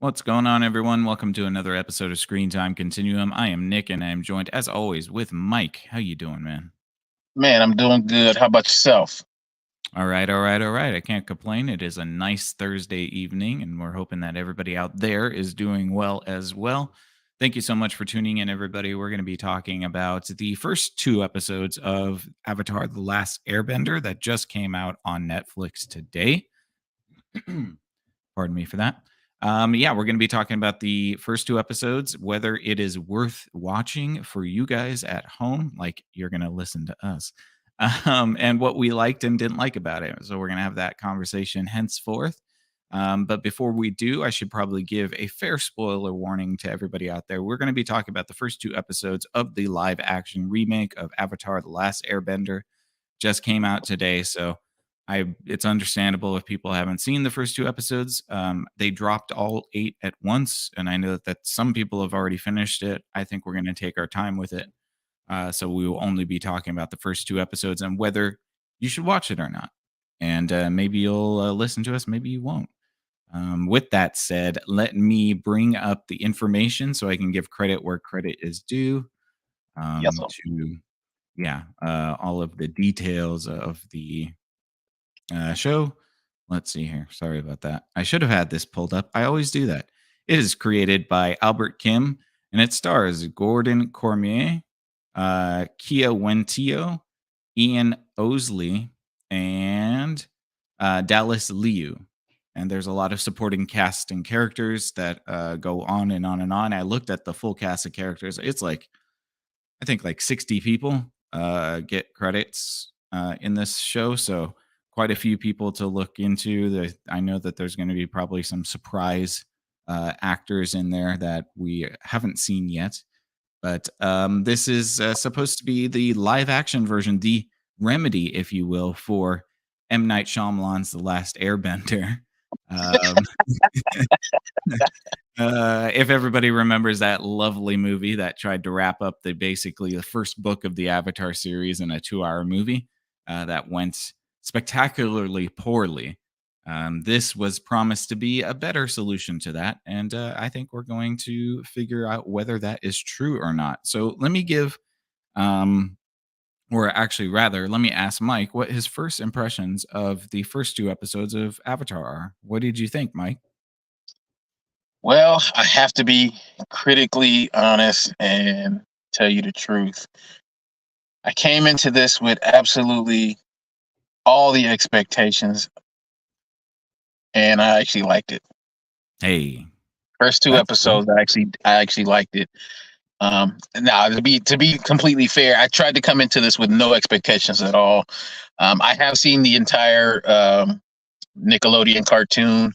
What's going on, everyone? Welcome to another episode of Screen Time Continuum. I am Nick, and I am joined, as always, with Mike. How you doing, man? Man, I'm doing good. How about yourself? All right, all right, all right. I can't complain. It is a nice Thursday evening, and we're hoping that everybody out there is doing well as well. Thank you so much for tuning in, everybody. We're going to be talking about the first two episodes of Avatar: The Last Airbender that just came out on Netflix today. Pardon me for that. Yeah, we're going to be talking about the first two episodes, whether it is worth watching for you guys at home, like you're going to listen to us, and what we liked and didn't like about it. So we're going to have that conversation henceforth. But before we do, I should probably give a fair spoiler warning to everybody out there. We're going to be talking about the first two episodes of the live action remake of Avatar: The Last Airbender. Just came out today, so it's understandable if people haven't seen the first two episodes. They dropped all 8 at once, and I know that some people have already finished it. I think we're going to take our time with it. So we will only be talking about the first two episodes and whether you should watch it or not. And maybe you'll listen to us, maybe you won't. With that said, let me bring up the information so I can give credit where credit is due. Yes, sir. To yeah, all of the details of the show. Let's see here. Sorry about that. I should have had this pulled up. I always do that. It is created by Albert Kim, and it stars Gordon Cormier, Kia Wentio, Ian Osley, and Dallas Liu. And there's a lot of supporting cast and characters that go on and on and on. I looked at the full cast of characters. It's like, I think like 60 people get credits in this show. So quite a few people to look into. I know that there's going to be probably some surprise actors in there that we haven't seen yet. But this is supposed to be the live action version, the remedy, if you will, for M. Night Shyamalan's The Last Airbender. Um, if everybody remembers that lovely movie that tried to wrap up basically the first book of the Avatar series in a 2-hour movie that went spectacularly poorly. This was promised to be a better solution to that, and I think we're going to figure out whether that is true or not. So let me give, or actually, rather, let me ask Mike what his first impressions of the first two episodes of Avatar are. What did you think, Mike? Well, I have to be critically honest and tell you the truth. I came into this with absolutely all the expectations, and I actually liked it. Hey, First two that's cool. episodes, I actually liked it. Now to be completely fair, I tried to come into this with no expectations at all. I have seen the entire Nickelodeon cartoon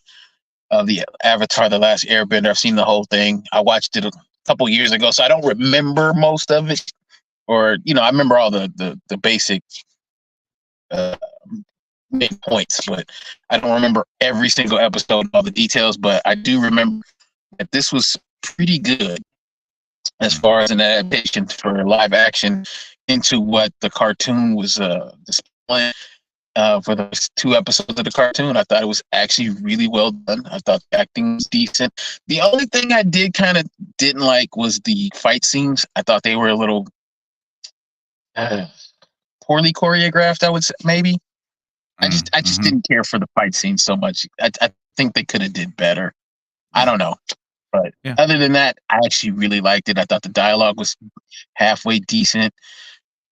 of the Avatar: The Last Airbender. I've seen the whole thing. I watched it a couple years ago, so I don't remember most of it, or I remember all the basic uh, main points, but I don't remember every single episode, all the details. But I do remember that this was pretty good as far as an adaptation for live action into what the cartoon was displaying. For the two episodes of the cartoon, I thought it was actually really well done. I thought the acting was decent. The only thing I didn't like was the fight scenes. I thought they were a little uh, poorly choreographed. I would say maybe. I just Mm-hmm. didn't care for the fight scenes so much. I think they could have did better. I Yeah. don't know, but Yeah. other than that, I actually really liked it. I thought the dialogue was halfway decent.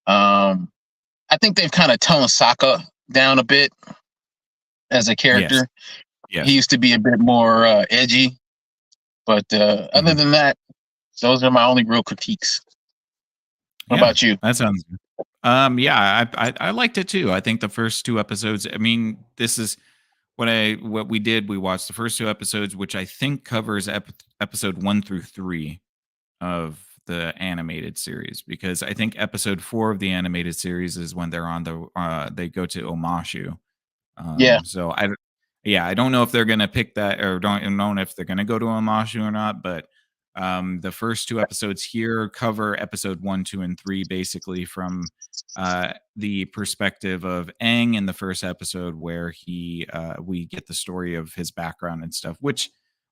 Um, I think they've kind of toned Sokka down a bit as a Yes. character. He Yes. used to be a bit more edgy, but other Mhm. than that, those are my only real critiques. What Yeah. about you? That sounds good. Yeah, I liked it too. I think the first two episodes, I mean, this is what we did. We watched the first two episodes, which I think covers episode 1 through 3 of the animated series, because I think episode 4 of the animated series is when they're on they go to Omashu. Yeah, So yeah, I don't know if they're gonna pick that, or don't know if they're gonna go to Omashu or not, but the first two episodes here cover episode 1, 2, and 3, basically from the perspective of Aang in the first episode, where we get the story of his background and stuff, which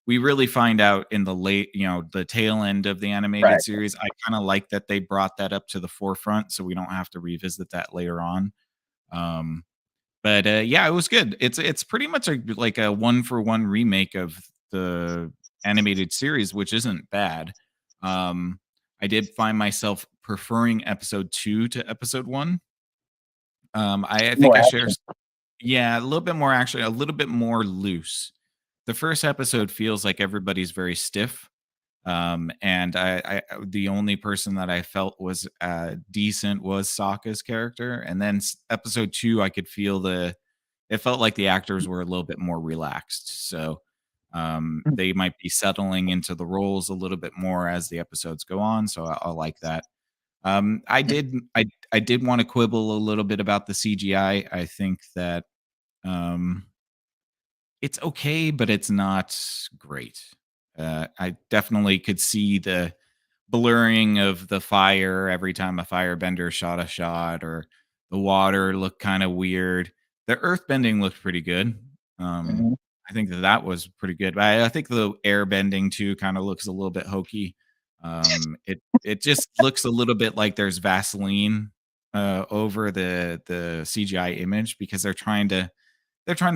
we really find out in the late, the tail end of the animated Right. series. I kind of like that they brought that up to the forefront so we don't have to revisit that later on. Um, but yeah, it was good. It's pretty much like a one for one remake of the animated series, which isn't bad. Um, I did find myself preferring episode 2 to episode 1. I think More I share action. yeah, a little bit more actually, a little bit more loose. The first episode feels like everybody's very stiff. And the only person that I felt was decent was Sokka's character. And then episode 2, I could feel it felt like the actors were a little bit more relaxed. So they might be settling into the roles a little bit more as the episodes go on. So I like that. I did want to quibble a little bit about the CGI. I think that um, it's okay, but it's not great. I definitely could see the blurring of the fire every time a firebender shot a shot, or the water looked kind of weird. The earth bending looked pretty good. Um, Mhm. I think that was pretty good. But I think the air bending too kind of looks a little bit hokey. It just looks a little bit like there's Vaseline over the CGI image because they're trying to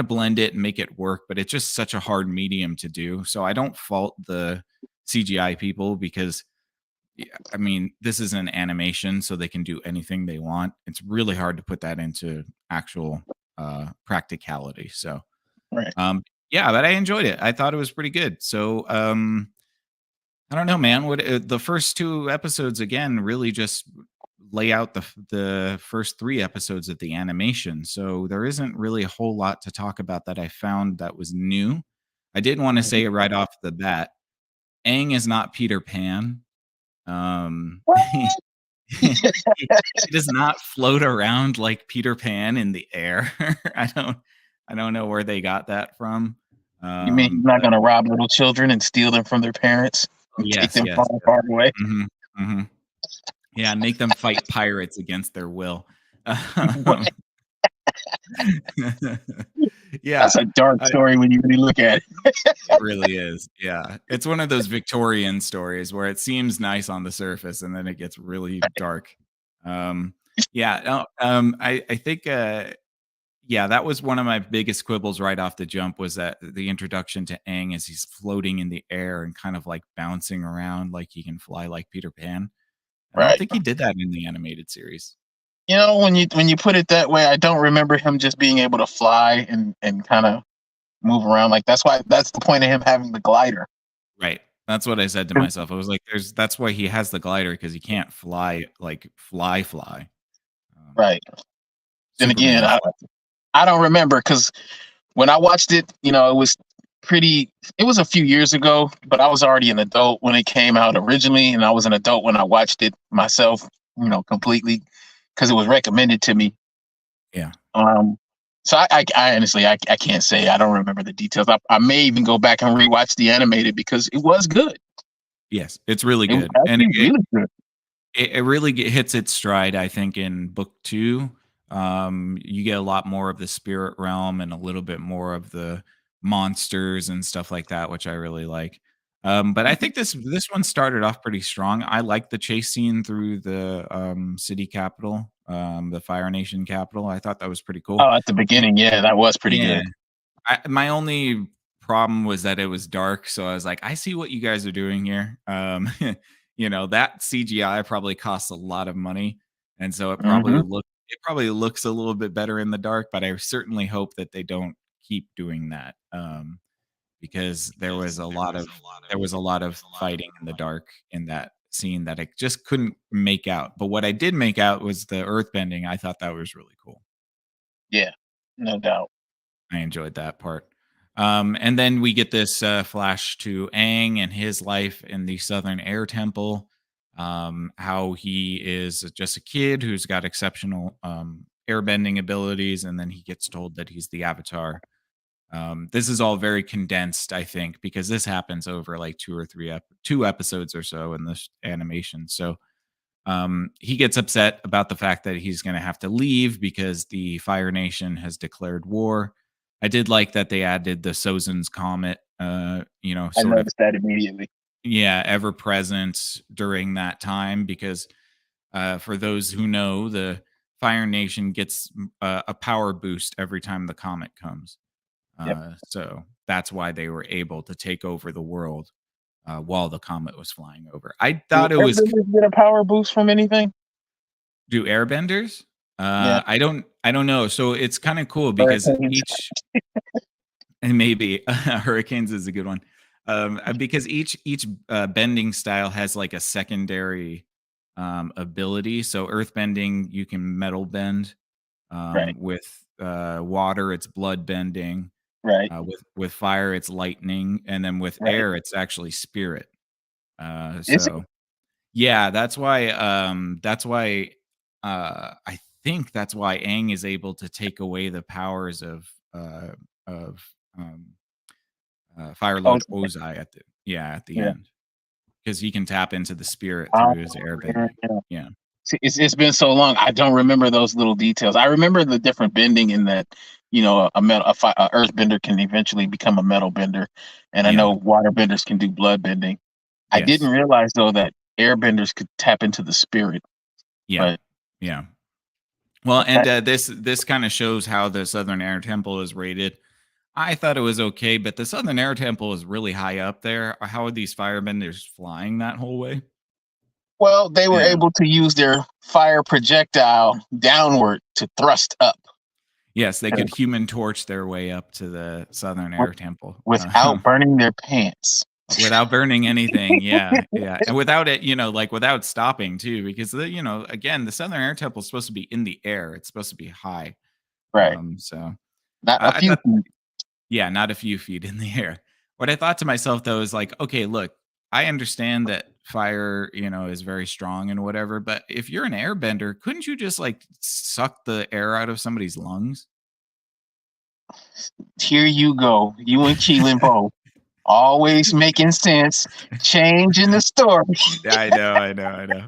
blend it and make it work, but it's just such a hard medium to do. So I don't fault the CGI people because yeah, I mean, this is an animation, so they can do anything they want. It's really hard to put that into actual practicality. So Right. yeah, but I enjoyed it. I thought it was pretty good. So I don't know, man. What the first 2 episodes again really just lay out the first 3 episodes of the animation. So there isn't really a whole lot to talk about that I found that was new. I did want to say Mhm. it right off the bat. Aang is not Peter Pan. He, What? he does not float around like Peter Pan in the air. I don't know where they got that from. You mean he's not But gonna rob little children and steal them from their parents and take yes, them far, yes, yes. far away? Mhm, mhm. Yeah, make them fight pirates against their will. Um, That's yeah, a dark I story when you really look at it. it really is, yeah. It's one of those Victorian stories where it seems nice on the surface, and then it gets really dark. Um, yeah, no, I think, yeah, that was one of my biggest quibbles right off the jump was that the introduction to Aang as he's floating in the air and kind of, like, bouncing around like he can fly like Peter Pan. I don't Right. think he did that in the animated series. When you put it that way, I don't remember him just being able to fly and kind of move around. Like that's the point of him having the glider. Right. That's what I said to myself. I was like, "There's that's why he has the glider because he can't fly, like, fly." Um, Right. Then again, Superman I don't remember because when I watched it, it was a few years ago, but I was already an adult when it came out originally, and I was an adult when I watched it myself, completely because it was recommended to me. yeah. Um, so I honestly, I can't say. I don't remember the details. I may even go back and rewatch the animated because it was good. Yes, it's really It was good, and actually really good. it really hits its stride, I think, in book 2. You get a lot more of the spirit realm and a little bit more of the monsters and stuff like that, which I really like. But I Mhm. think this one started off pretty strong. I like the chase scene through the, city capital, the Fire Nation capital. I thought that was pretty cool. Oh, at the beginning, yeah, that was pretty Yeah. good. My only problem was that it was dark, so I was like, "I see what you guys are doing here." That CGI probably costs a lot of money, and so Hmm. it probably looks a little bit better in the dark, but I certainly hope that they don't keep doing that, because there was a lot of fighting in the dark in that scene that I just couldn't make out, but what I did make out was the earthbending. I thought that was really cool. Yeah, no doubt. I enjoyed that part. And then we get this flash to Aang and his life in the Southern Air Temple. How he is just a kid who's got exceptional airbending abilities, and then he gets told that he's the Avatar. This is all very condensed, I think, because this happens over like 2 episodes or so in this animation. So he gets upset about the fact that he's going to have to leave because the Fire Nation has declared war. I did like that they added the Sozin's comet, I sort of, noticed that immediately. yeah, ever present during that time because for those who know, the Fire Nation gets a power boost every time the comet comes. Yep. So that's why they were able to take over the world while the comet was flying over. I Do thought it was airbenders get a power boost from anything? do airbenders. Yeah. I don't know. So it's kind of cool because Hurricanes. each and maybe hurricanes is a good one because each bending style has like a secondary ability. So earth bending, you can metal bend. Right. With water, it's blood bending. Right. With fire, it's lightning, and then with Right. air, it's actually spirit. Is it? So yeah, that's why I think that's why Aang is able to take away the powers of um, Fire Oh, Lord Ozai at the yeah. end because he can tap into the spirit through his air Yeah, bending. yeah. Yeah, See, it's been so long. I don't remember those little details. I remember the different bending in that, a earth bender can eventually become a metal bender, and I yeah, know water benders can do blood bending. I didn't yes, realize though that airbenders could tap into the spirit. yeah, But yeah. Well, and okay, this kind of shows how the Southern Air Temple is rated. I thought it was okay, but the Southern Air Temple is really high up there. How are these firebenders flying that whole way? well, they were Yeah. able to use their fire projectile downward to thrust up Yes, they uh, could human torch their way up to the Southern wi- Air Temple without burning their pants. without burning anything. Yeah, yeah, and without it, like without stopping too, because again, the Southern Air Temple is supposed to be in the air. It's supposed to be high. Right, So not a I few thought feet. Yeah, not a few feet in the air. What I thought to myself though is like, okay, look, I understand that fire, is very strong and whatever, but if you're an airbender, couldn't you just like suck the air out of somebody's lungs? Here you go, you and Keelan both always making sense, changing the story. Yeah, I know, I know, I know.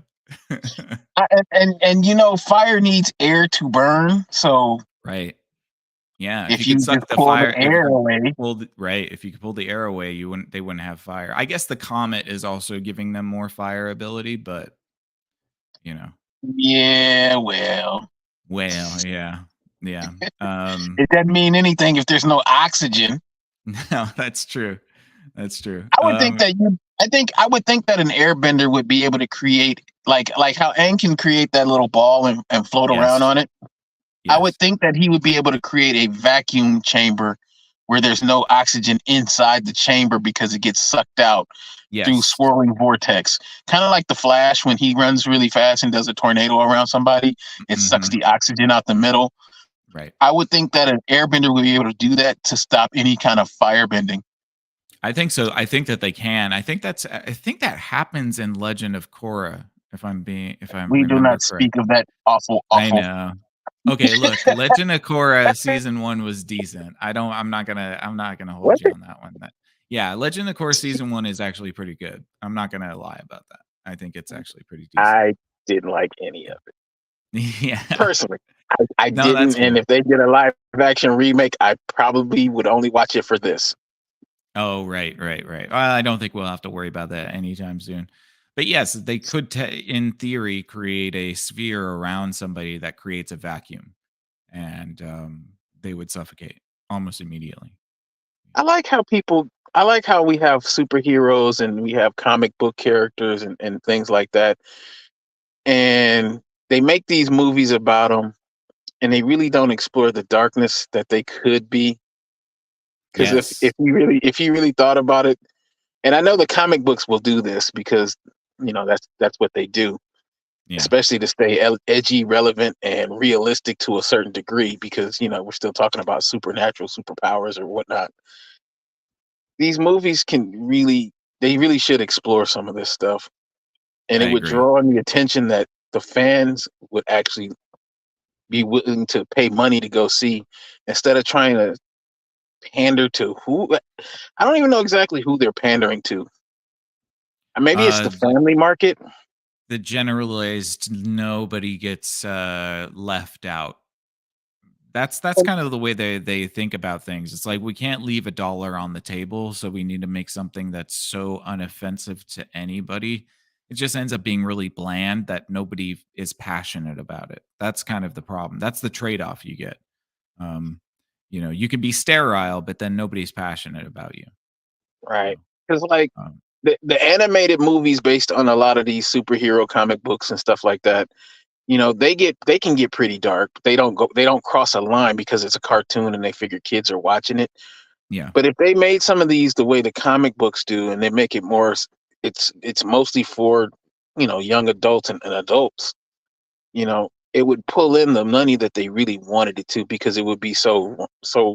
And fire needs air to burn. So Right. Yeah, if you if could you just suck the pull the fire, if you air could away, if you could pull the air away, they wouldn't have fire. I guess the comet is also giving them more fire ability, but you know, yeah, well, well, yeah. Yeah. it doesn't mean anything if there's no oxygen. No, that's true. That's true. I would think that an airbender would be able to create like how Aang can create that little ball and float around Yes. on it. I would Yes. think that he would be able to create a vacuum chamber where there's no oxygen inside the chamber because it gets sucked out through Yes. swirling vortex. Kind of like the Flash when he runs really fast and does a tornado around somebody, it sucks Mhm. the oxygen out the middle. Right. I would think that an airbender would be able to do that to stop any kind of fire bending. I think so. I think that they can. I think that happens in Legend of Korra, if I We do remember not correct. speak of that awful, I awful. know. Okay, look, Legend of Korra season 1 was decent. I'm not gonna Was hold you it? on that one. Yeah, Legend of Korra season 1 is actually pretty good. I'm not gonna lie about that. I think it's actually pretty decent. I didn't like any of it Yeah. personally. I No, that's didn't, and fair. if they did a live action remake, I probably would only watch it for this. Oh, right, right, right. I don't think we'll have to worry about that anytime soon. But yes, they could, in theory, create a sphere around somebody that creates a vacuum, and they would suffocate almost immediately. I like how we have superheroes and we have comic book characters and things like that. And they make these movies about them and they really don't explore the darkness that they could be. Because if Yes. you really thought about it, and I know the comic books will do this because that's what they do, Yeah. especially to stay edgy, relevant, and realistic to a certain degree. Because we're still talking about supernatural superpowers or whatnot. These movies they really should explore some of this stuff, and I it would agree. draw in the attention that the fans would actually be willing to pay money to go see instead of trying to pander to who. I don't even know exactly who they're pandering to. Maybe it's the The family market. the generalized nobody gets left out. That's kind of the way they think about things. It's like we can't leave a dollar on the table, so we need to make something that's so unoffensive to anybody. It just ends up being really bland that nobody is passionate about it. That's kind of the problem. That's the trade-off you get. Um, you can be sterile, but then nobody's passionate about you. So, Right. Because like um, the animated movies based on a lot of these superhero comic books and stuff like that, they can get pretty dark. They don't cross a line because it's a cartoon and they figure kids are watching it. yeah. But if they made some of these the way the comic books do, and they make it more, it's mostly for young adults and adults. It would pull in the money that they really wanted it to because it would be so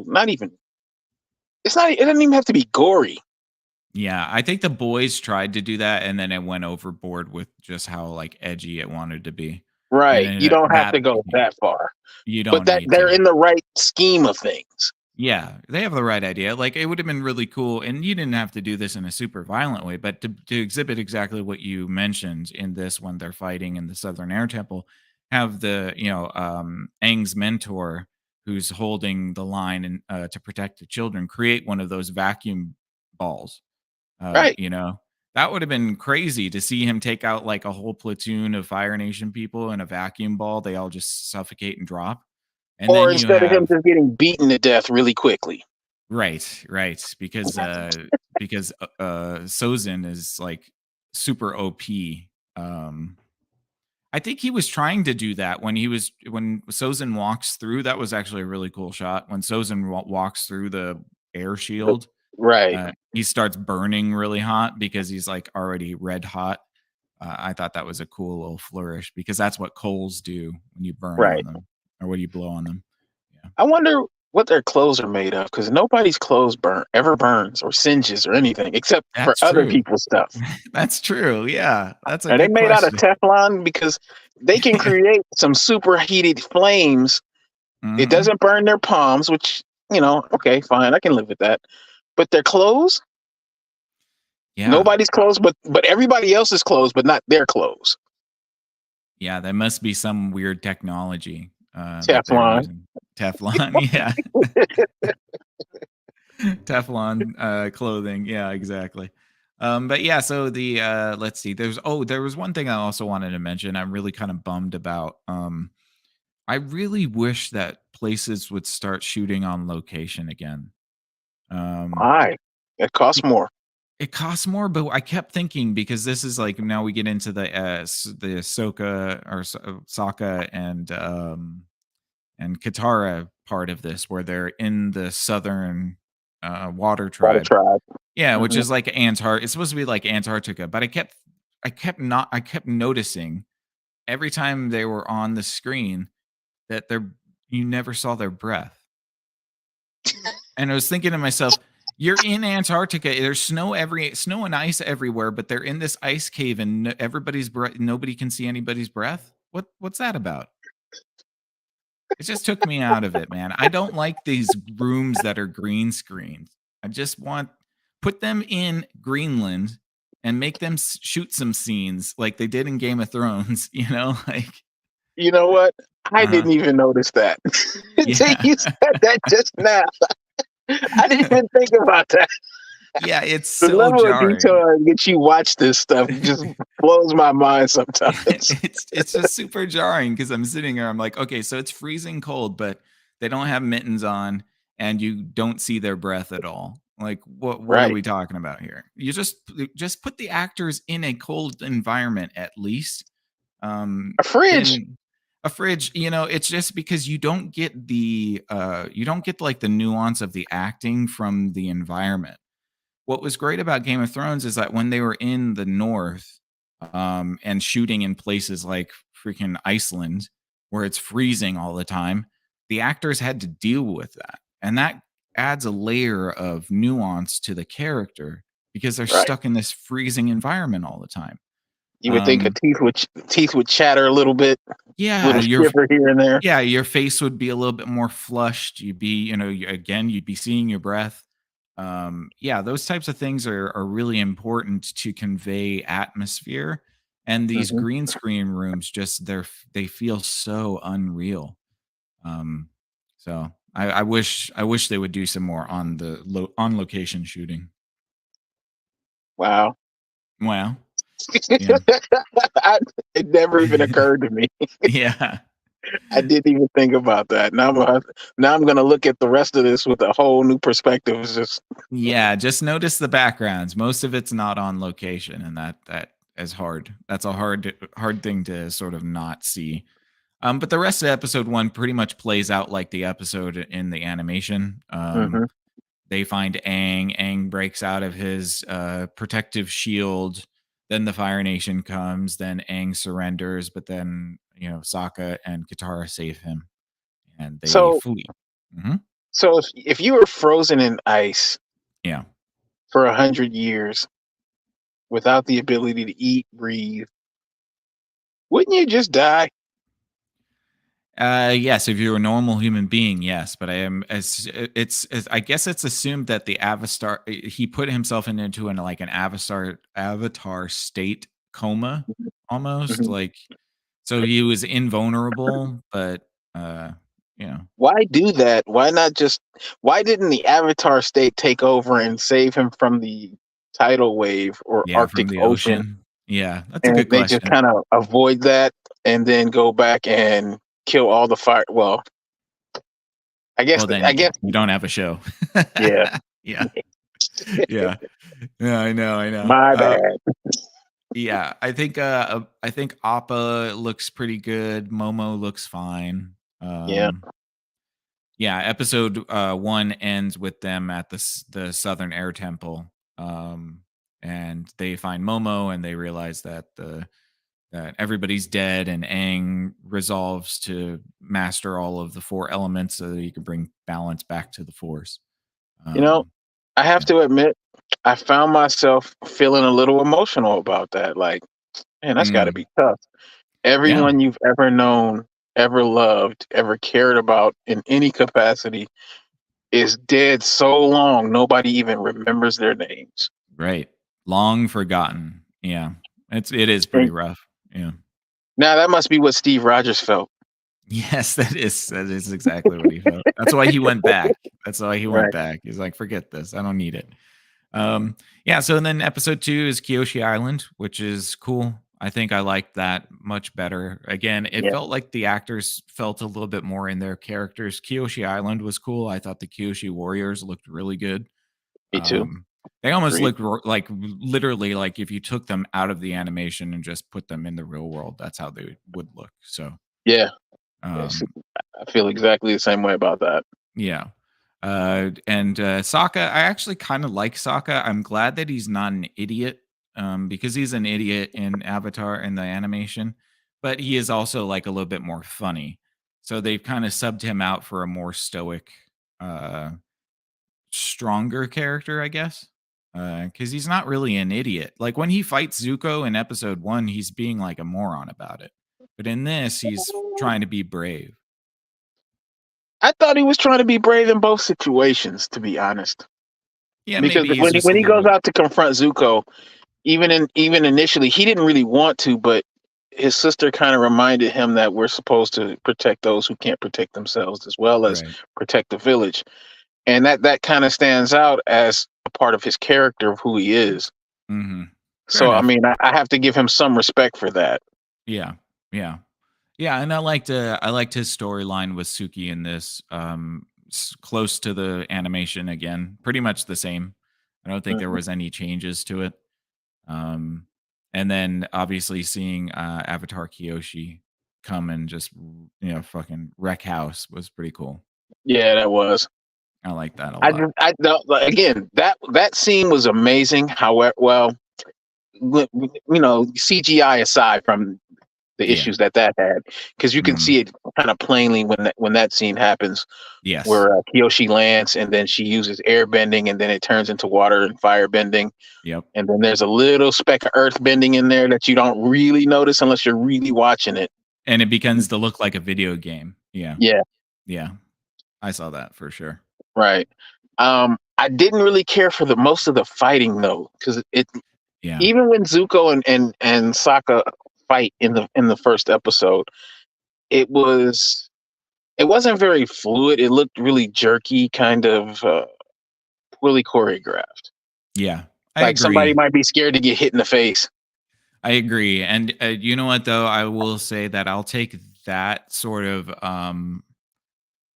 not even. It's not. It doesn't even have to be gory. Yeah, I think the boys tried to do that, and then it went overboard with just how, like, edgy it wanted to be, and Right. then You don't have that to go that far, you but don't that need they're to. in the right scheme of things. Yeah, they have the right idea. Like, it would have been really cool, and you didn't have to do this in a super violent way, but to exhibit exactly what you mentioned in this when they're fighting in the Southern Air Temple, have Aang's mentor who's holding the line and to protect the children create one of those vacuum balls. Right. That would have been crazy to see him take out like a whole platoon of Fire Nation people in a vacuum ball. They all just suffocate and drop. And Or then you instead of him have just getting beaten to death really quickly. right, right, because Sozin is like super OP. Um, I think he was trying to do that when Sozin walks through. That was actually a really cool shot when Sozin walks through the air shield. Right. He starts burning really hot because he's like already red hot. I thought that was a cool little flourish because that's what coals do when you burn on Right. them or when you blow on them. Yeah, I wonder what their clothes are made of because nobody's clothes ever burns or singes or anything except for that's other true. people's stuff. That's true. Yeah, that's a Are they good made out of question. Teflon? Because they can create some super heated flames. It Mhm. doesn't burn their palms, which, okay, fine, I can live with that. But their clothes, Yeah, nobody's clothes, but everybody else's clothes, but not their clothes. yeah. That must be some weird technology that they're Teflon. using. Teflon. Yeah, Teflon clothing. Yeah, exactly. But yeah, so let's see. There was one thing I also wanted to mention. I'm really kind of bummed about. I really wish that places would start shooting on location again. Um, Why? It costs it, more. it costs more, but I kept thinking because this is like now we get into the Ahsoka or Sokka and Katara part of this where they're in the southern water Water tribe. tribe. Yeah, which Hmm. is like It's supposed to be like Antarctica, but I kept noticing every time they were on the screen that you never saw their breath. And I was thinking to myself, you're in Antarctica. There's snow and ice everywhere, but they're in this ice cave and everybody's breath. Nobody can see anybody's breath. What's that about? It just took me out of it, man. I don't like these rooms that are green screens. I just want put them in Greenland and make them shoot some scenes like they did in Game of Thrones. Like You know what? I uh didn't even notice that. Until yeah. you said that just now. I didn't even think about that. Yeah, it's The so level of jarring. detail that you watch this stuff just blows my mind sometimes. It's just super jarring because I'm sitting here, I'm like, okay, so it's freezing cold, but they don't have mittens on and you don't see their breath at all. Like what are Right. we talking about here? You just put the actors in a cold environment at least. A fridge. In a fridge, it's just because you don't get like the nuance of the acting from the environment. What was great about Game of Thrones is that when they were in the North, and shooting in places like freaking Iceland, where it's freezing all the time, the actors had to deal with that, and that adds a layer of nuance to the character because they're Right. stuck in this freezing environment all the time. You would think a Um, teeth would chatter a little bit, yeah, little shiver here and there. yeah, your face would be a little bit more flushed. You'd be, again, you'd be seeing your breath. Yeah, those types of things are really important to convey atmosphere. And these Hmm. green screen rooms, they feel so unreal. Um, So I wish they would do some more on the on location shooting. Wow. Well, yeah. It never even occurred to me. Yeah. I didn't even think about that. Now I'm gonna look at the rest of this with a whole new perspective. It's just Yeah, just notice the backgrounds. Most of it's not on location, and that is hard. That's a hard thing to sort of not see. But the rest of episode 1 pretty much plays out like the episode in the animation. mhm. They find Aang. Aang breaks out of his protective shield. Then the Fire Nation comes. Then Aang surrenders, but then Sokka and Katara save him, and they So flee. Hmm. so if you were frozen in ice Yeah. for 100 years without the ability to eat, breathe, wouldn't you just die? Yes, if you're a normal human being, yes, but I am as I guess it's assumed that the Avatar he put himself into like an avatar state coma almost Mhm. like so he was invulnerable, but uh you know, Why do that? Why not just? Why didn't the Avatar state take over and save him from the tidal wave or yeah, from Arctic the Ocean? ocean. Yeah, that's a And good they just question. kind of avoid that and then go back and kill all the fire. Well, Well, then I guess, you don't have a show. yeah. Yeah. Yeah. Yeah, I know, I know. My bad. Yeah, I think Appa looks pretty good. Momo looks fine. Yeah. Yeah, episode 1 ends with them at the Southern Air Temple. And they find Momo and they realize that everybody's dead and Aang resolves to master all of the four elements so that he can bring balance back to the force. You know, Um, I have yeah. to admit, I found myself feeling a little emotional about that. Like, man, that's got to Mm, be tough. yeah, Everyone you've ever known, ever loved, ever cared about in any capacity is dead so long nobody even remembers their names. right. Long forgotten. Yeah. It is pretty And rough. Yeah. now that must be what Steve Rogers felt. Yes, that is exactly what he felt. That's why he went back. That's why he went Right. back. He's like, "Forget this. I don't need it." Yeah, so then episode 2 is Kyoshi Island, which is cool. I think I liked that much better. Again, it Yeah, felt like the actors felt a little bit more in their characters. Kyoshi Island was cool. I thought the Kyoshi Warriors looked really good. me too. Um, they almost Agreed. looked like literally like if you took them out of the animation and just put them in the real world, that's how they would look. So, Yeah. Yes. um, I feel exactly the same way about that. yeah. And Sokka, I actually kind of like Sokka. I'm glad that he's not an idiot, because he's an idiot in Avatar in the animation, but he is also like a little bit more funny. So they've kind of subbed him out for a more stoic, uh, stronger character, I guess. Because he's not really an idiot. Like when he fights Zuko in episode 1, he's being like a moron about it. But in this, he's trying to be brave. I thought he was trying to be brave in both situations, to be honest. Yeah, Because maybe he's just when a he little goes bit out to confront Zuko, even initially, he didn't really want to, but his sister kind of reminded him that we're supposed to protect those who can't protect themselves, as well as right. protect the village, and that kind of stands out as a part of his character of who he is. Hmm. Fair So, I enough. mean, I have to give him some respect for that. Yeah, yeah, yeah. And I liked his storyline with Suki in this. Close to the animation again, pretty much the same. I don't think there Mhm. was any changes to it. Um, and then obviously seeing Avatar Kyoshi come and just fucking wreck house was pretty cool. Yeah, that was. I like that a lot. I don't, like, again, that scene was amazing. However, well, CGI aside from the Yeah. issues that had, because you can Mm. see it kind of plainly when that scene happens, Yes. where Kyoshi lands and then she uses air bending and then it turns into water and fire bending, Yep. and then there's a little speck of earth bending in there that you don't really notice unless you're really watching it. And it begins to look like a video game. Yeah. Yeah, Yeah. I saw that for sure. right. I didn't really care for the most of the fighting though, because it Yeah. even when Zuko and Sokka fight in the first episode, it was it wasn't very fluid. It looked really jerky, kind of poorly choreographed. Yeah, I Like somebody agree. might be scared to get hit in the face. I agree. And you know what though? I will say that I'll take that sort of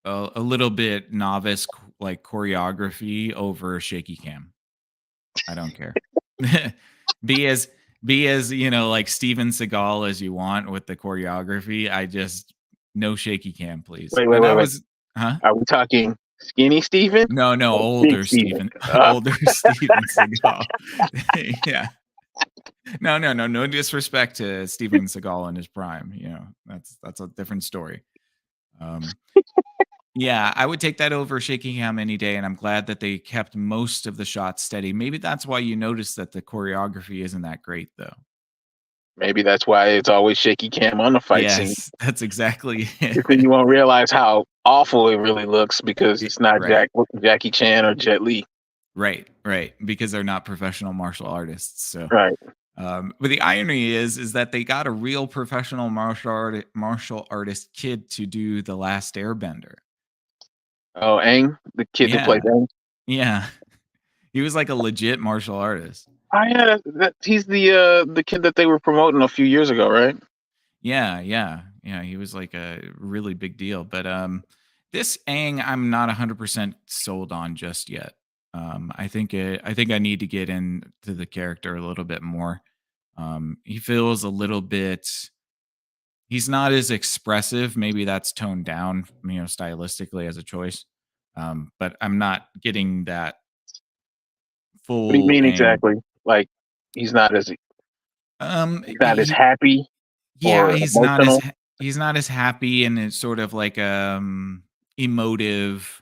a little bit novice like choreography over shaky cam. I don't care. be as be as, like Steven Seagal as you want with the choreography. I just no shaky cam, please. Wait, wait, And wait, I wait. was huh? Are we talking skinny Steven No, no, or big older Steven? Steven, older Steven Seagal. Yeah. No, no, no, no disrespect to Steven Seagal in his prime. That's a different story. Um, yeah, I would take that over shaking cam any day, and I'm glad that they kept most of the shots steady. Maybe that's why you notice that the choreography isn't that great, though. Maybe that's why it's always shaky cam on the fight scene. Yes, that's exactly Because then it. you won't realize how awful it really looks because it's not Right, Jackie Chan or Jet Li. right, right. Because they're not professional martial artists. So, Right. but the irony is that they got a real professional martial artist kid to do the Last Airbender. Oh, Aang, the kid that plays Yeah, Aang. yeah. He was like a legit martial artist. I that he's the kid that they were promoting a few years ago, right? Yeah, yeah, yeah. He was like a really big deal. But this Aang, I'm not 100% sold on just yet. I think I need to get into the character a little bit more. He feels a little bit. He's not as expressive. Maybe that's toned down, stylistically as a choice. But I'm not getting that What do you full mean Aang. exactly? Like he's not as He happy Yeah, or emotional? he's not as happy, and it's sort of like, emotive.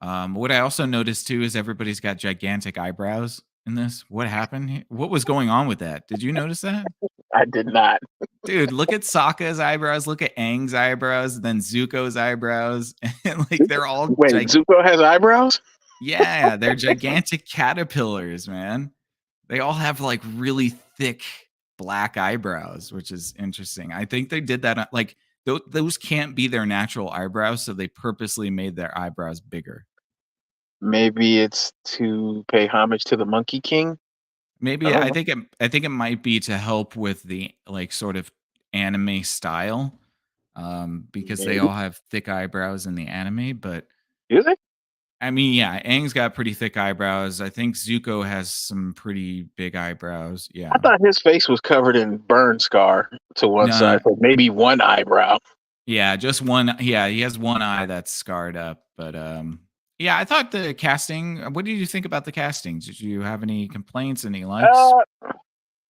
What I also noticed too is everybody's got gigantic eyebrows in this. What happened? What was going on with that? Did you notice that? I did not. Dude, look at Sokka's eyebrows, look at Aang's eyebrows, then Zuko's eyebrows, and, like, they're all Wait, Zuko has eyebrows? yeah, they're gigantic caterpillars, man. They all have like really thick black eyebrows, which is interesting. I think they did that like those can't be their natural eyebrows, so they purposely made their eyebrows bigger. Maybe it's to pay homage to the Monkey King. I Maybe don't know. I think it might be to help with the like sort of anime style, because they Maybe. all have thick eyebrows in the anime. But Is it? I mean, yeah, Aang's got pretty thick eyebrows. I think Zuko has some pretty big eyebrows. I Yeah. thought his face was covered in burn scar to one side, No, so maybe one eyebrow. yeah, just one. Yeah, he has one eye that's scarred up. But yeah, I thought the casting. What did you think about the castings? Did you have any complaints? Any likes? Uh,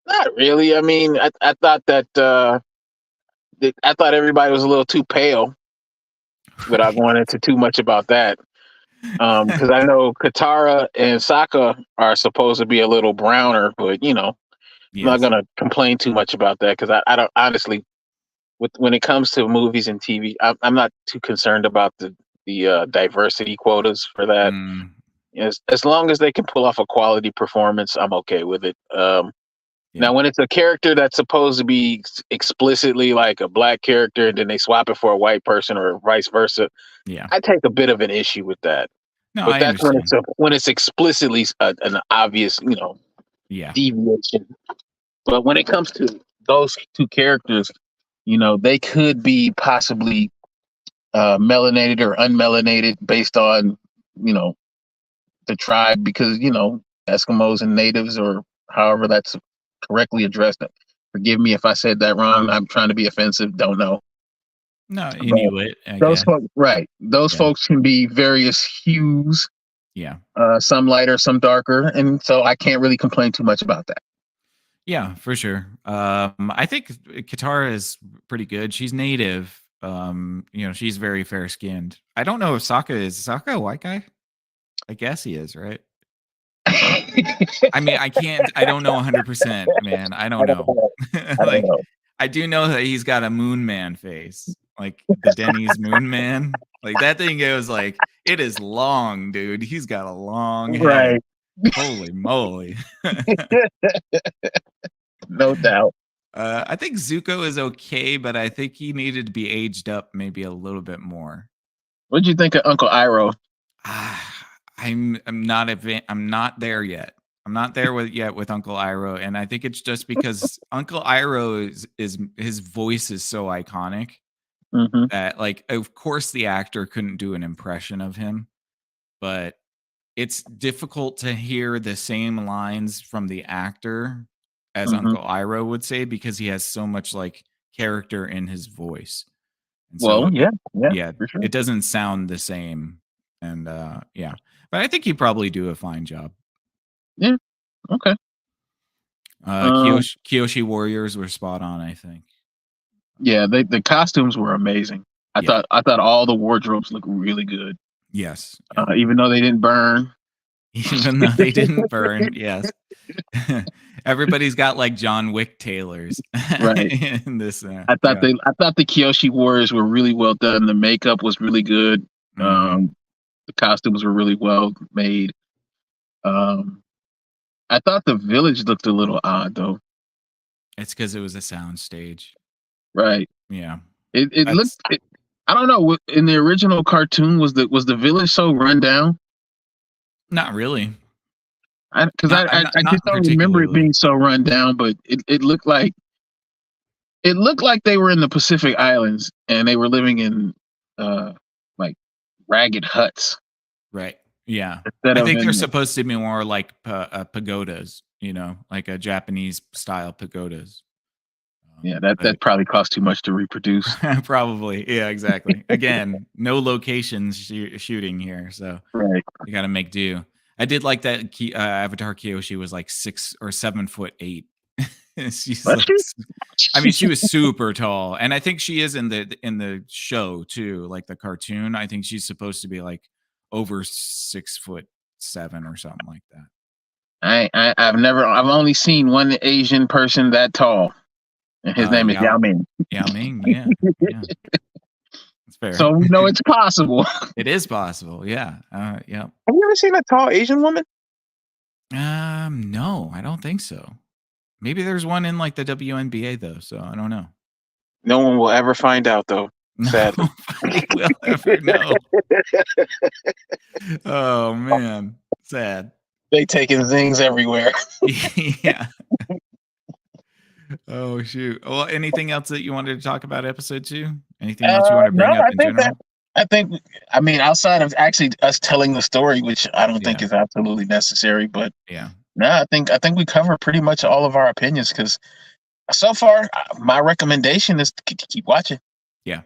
Not really. I mean, I thought I thought everybody was a little too pale without Right. going into too much about that. Because I know Katara and Sokka are supposed to be a little browner, but I'm not Yes. gonna complain too much about that because I don't honestly. When it comes to movies and TV, I'm not too concerned about the diversity quotas for that. Mm, As long as they can pull off a quality performance, I'm okay with it. yeah. Now, when it's a character that's supposed to be explicitly like a black character, and then they swap it for a white person or vice versa, Yeah. I take a bit of an issue with that. No, But I that's when understand. when it's explicitly an obvious, Yeah. deviation. But when it comes to those two characters, they could be possibly melanated or unmelanated based on you know the tribe because Eskimos and natives or however that's correctly addressed. Forgive me if I said that wrong. I'm trying to be offensive. Don't know. No, But Inuit, I those guess. folks, right? Those Yeah. folks can be various hues, Yeah. some lighter, some darker, and so I can't really complain too much about that. Yeah, for sure. I think Katara is pretty good. She's native. She's very fair skinned. I don't know if Sokka a white guy? I guess he is, right? I mean, I don't know 100%, man. I I don't don't know. know. I don't Like, know. I do know that he's got a moon man face, like the Denny's moon man. Like that thing goes like it is long, dude. He's got a long head. Right. Holy moly. No doubt. I think Zuko is okay, but I think he needed to be aged up maybe a little bit more. What'd you think of Uncle Iroh? I'm not there yet. I'm not there yet with Uncle Iroh, and I think it's just because Uncle Iroh is his voice is so iconic Hmm. that, like, of course the actor couldn't do an impression of him, but it's difficult to hear the same lines from the actor as Hmm. Uncle Iroh would say because he has so much, like, character in his voice. And Well, so yeah, yeah, yeah, for sure. it doesn't sound the same. And yeah. But I think he'd probably do a fine job. Yeah, okay. Um, Kyoshi Warriors were spot on, I think. yeah, the costumes were amazing. Yeah. I thought all the wardrobes looked really good, Yes. Yep. even though they didn't burn. Even though they didn't burn, yes. Everybody's got like John Wick tailors Right. in this. Yeah. I thought the Kyoshi Warriors were really well done. The makeup was really good. Hmm. The costumes were really well made. Um, I thought the village looked a little odd though. It's because it was a sound stage. Right. Yeah. It looked. That's I don't know. In the original cartoon, was the village so run down? not really. Because I just Not don't remember it particularly. being so run down. But it looked like they were in the Pacific Islands and they were living in uh like ragged huts Right. Yeah. instead I of think they're in the, supposed to be more like pagodas, like a Japanese style pagodas. yeah, But that probably cost too much to reproduce. probably. Yeah, exactly. Again, no locations shooting here. So Right. you got to make do. I did like that Avatar Kyoshi was like 6 or 7'8". She's But like, I mean, she was super tall, and I think she is in the show too, like the cartoon. I think she's supposed to be like over 6'7" or something like that. I've only seen one Asian person that tall, and his name is Yao Yao Ming. Yao Ming, yeah, yeah, that's fair. So we know it's possible. It is possible, yeah, yeah. Have you ever seen a tall Asian woman? No, I don't think so. Maybe there's one in like the WNBA though, so I don't know. No one will ever find out, though. Sadly. Nobody will ever know. Oh man, sad. They taking things everywhere. Yeah. Oh shoot. Well, anything else that you wanted to talk about episode 2? Anything else you want to No, bring up in general? I think I mean outside of actually us telling the story, which I don't think Yeah. is absolutely necessary, but Yeah. no, I think we cover pretty much all of our opinions because so far my recommendation is to keep watching. Yeah.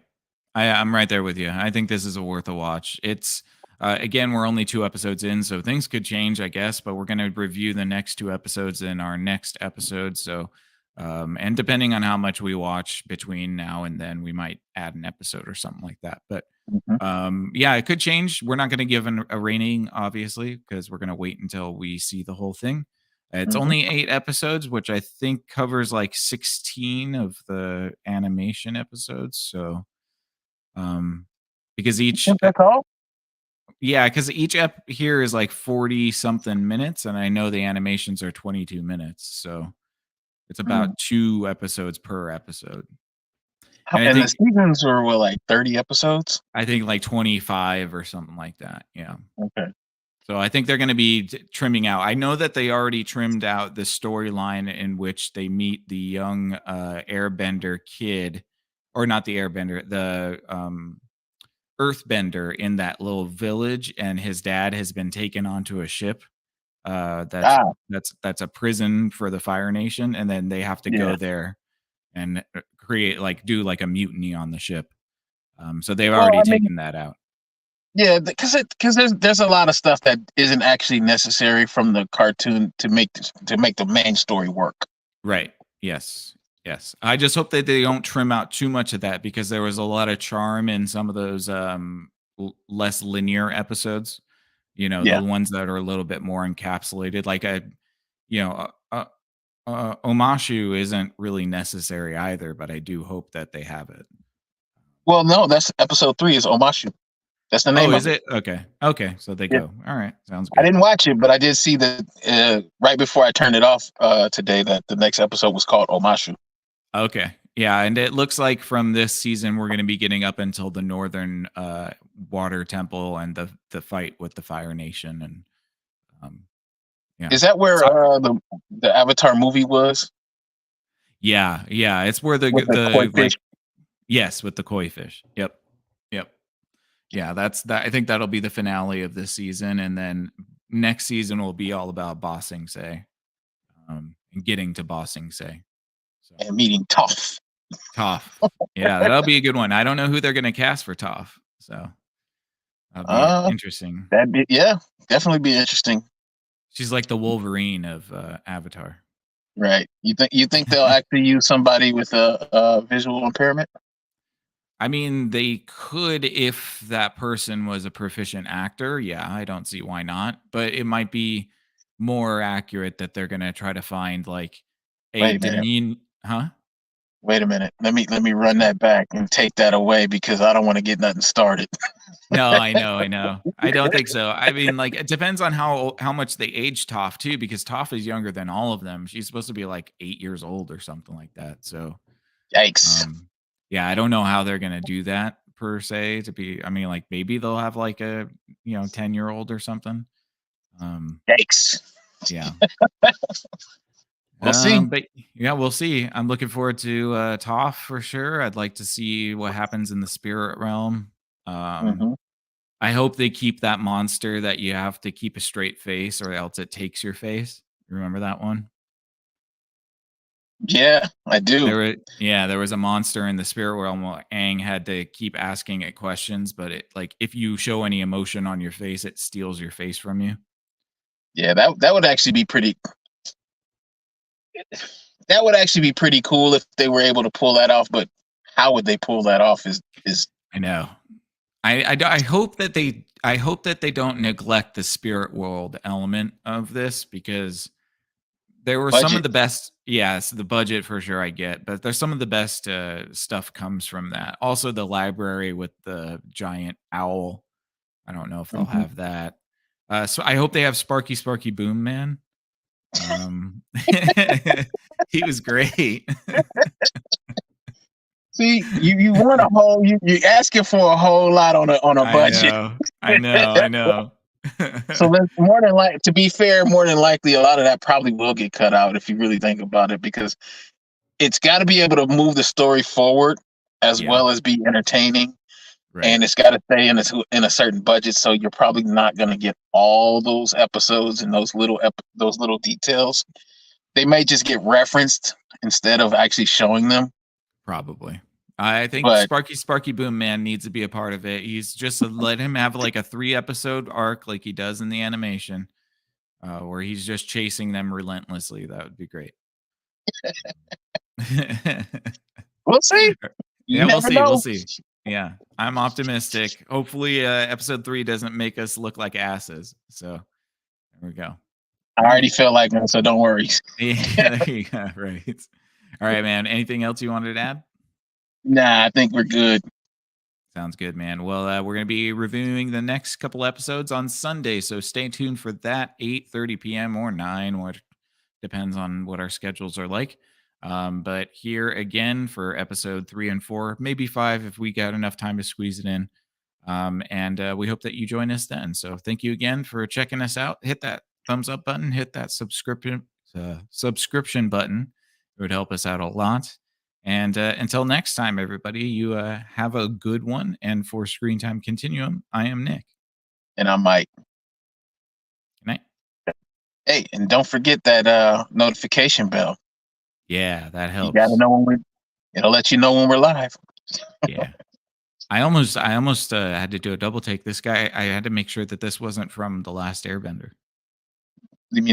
I'm right there with you. I think this is a worth a watch. It's again, we're only 2 episodes in, so things could change, I guess, but we're going to review the next 2 episodes in our next episode. So, and depending on how much we watch between now and then, we might add an episode or something like that. But Mhm, yeah, it could change. We're not going to give a rating, obviously, because we're going to wait until we see the whole thing. It's mhm. only 8 episodes, which I think covers like 16 of the animation episodes. So, um, because each, Think that's all? yeah, because each ep here is like 40 something minutes, and I know the animations are 22 minutes. So it's Hmm. about 2 episodes per episode. And And the seasons were what, like 30 episodes? I think like 25 or something like that. Yeah. Okay. So I think they're going to be trimming out. I know that they already trimmed out the storyline in which they meet the young Airbender kid, or not the Airbender, the Earthbender in that little village, and his dad has been taken onto a ship. That's Ah, that's a prison for the Fire Nation, and then they have to yeah. go there and create like do like a mutiny on the ship. So they've Well, already I mean, taken that out. yeah, because there's a lot of stuff that isn't actually necessary from the cartoon to make the main story work. Right. Yes. Yes. I just hope that they don't trim out too much of that because there was a lot of charm in some of those less linear episodes. The Yeah. ones that are a little bit more encapsulated. Like you know, Omashu isn't really necessary either, but I do hope that they have it. Well, no, that's episode 3 is Omashu. That's the Oh, name is of it. it? Okay. Okay. So they Yeah. go. All right. Sounds I good. didn't watch it, but I did see that right before I turned it off today that the next episode was called Omashu. Okay. Yeah, and it looks like from this season we're going to be getting up until the northern water temple and the fight with the Fire Nation and um, yeah. Is that where So the Avatar movie was yeah, yeah, it's where with the koi fish? like yes, with the koi fish. Yep. Yep. Yeah, that's that I think that'll be the finale of this season, and then next season will be all about Bossing Say, and getting to Bossing Say. So And meeting Toph. Toph. Yeah, that'll be a good one. I don't know who they're gonna cast for Toph, so that'll be Uh, interesting. that'd be, yeah, definitely be interesting. She's like the Wolverine of Avatar. Right. You think they'll actually use somebody with a visual impairment? I mean, they could if that person was a proficient actor. Yeah, I don't see why not. But it might be more accurate that they're gonna try to find like a Wait a minute. demean huh? Wait a minute. Let me run that back and take that away because I don't want to get nothing started. No, I know, I know. I don't think so. I mean, like, it depends on how much they age Toph too, because Toph is younger than all of them. She's supposed to be like 8 years old or something like that. So, Yikes. um, yeah, I don't know how they're gonna do that per se. To be, I mean, like maybe they'll have like a 10-year-old or something. Um, Yikes. yeah. We'll see. But yeah, we'll see. I'm looking forward to Toph for sure. I'd like to see what happens in the spirit realm. Um, Hmm. I hope they keep that monster that you have to keep a straight face or else it takes your face. Remember that one? Yeah, I do. There was a monster in the spirit realm where Aang had to keep asking it questions, but it like if you show any emotion on your face, it steals your face from you. Yeah, that would actually be pretty. That would actually be pretty cool if they were able to pull that off. But how would they pull that off? Is I know. I hope that they don't neglect the spirit world element of this because there were some of budget? the best yes, the budget for sure I get, but there's some of the best, stuff comes from that. Also, the library with the giant owl. I don't know if they'll Hmm. have that. So I hope they have Sparky Sparky Boom Man. Um, he was great. See, you want a whole you asking for a whole lot on a I budget. know. I know, I know. So then more than like to be fair, more than likely a lot of that probably will get cut out if you really think about it because it's got to be able to move the story forward as Yeah, well as be entertaining, right. and it's got to stay in a certain budget. So you're probably not going to get all those episodes and those little details. They may just get referenced instead of actually showing them. Probably. I think But Sparky Sparky Boom Man needs to be a part of it. He's just let him have like a 3 episode arc like he does in the animation, where he's just chasing them relentlessly. That would be great. we'll see. You Yeah, we'll never see. We'll know. see. Yeah, I'm optimistic. Hopefully, episode 3 doesn't make us look like asses. So there we go. I All right. already feel like one, so don't worry. Yeah, there you go. Right. All right, man. Anything else you wanted to add? Nah, I think we're good. Sounds good, man. Well, we're going to be reviewing the next couple episodes on Sunday, so stay tuned for that 8:30 p.m. or 9, what depends on what our schedules are like. But here again for episode 3 and 4, maybe 5 if we got enough time to squeeze it in. And we hope that you join us then. So thank you again for checking us out. Hit that thumbs up button, hit that subscription button. It would help us out a lot. And until next time, everybody, you have a good one. And for Screen Time Continuum, I am Nick. And I might. Good night. Hey, and don't forget that notification bell. Yeah, that You got to helps. know it'll let you know when we're live. Yeah. I almost had to do a double take. This guy, I had to make sure that this wasn't from The Last Airbender.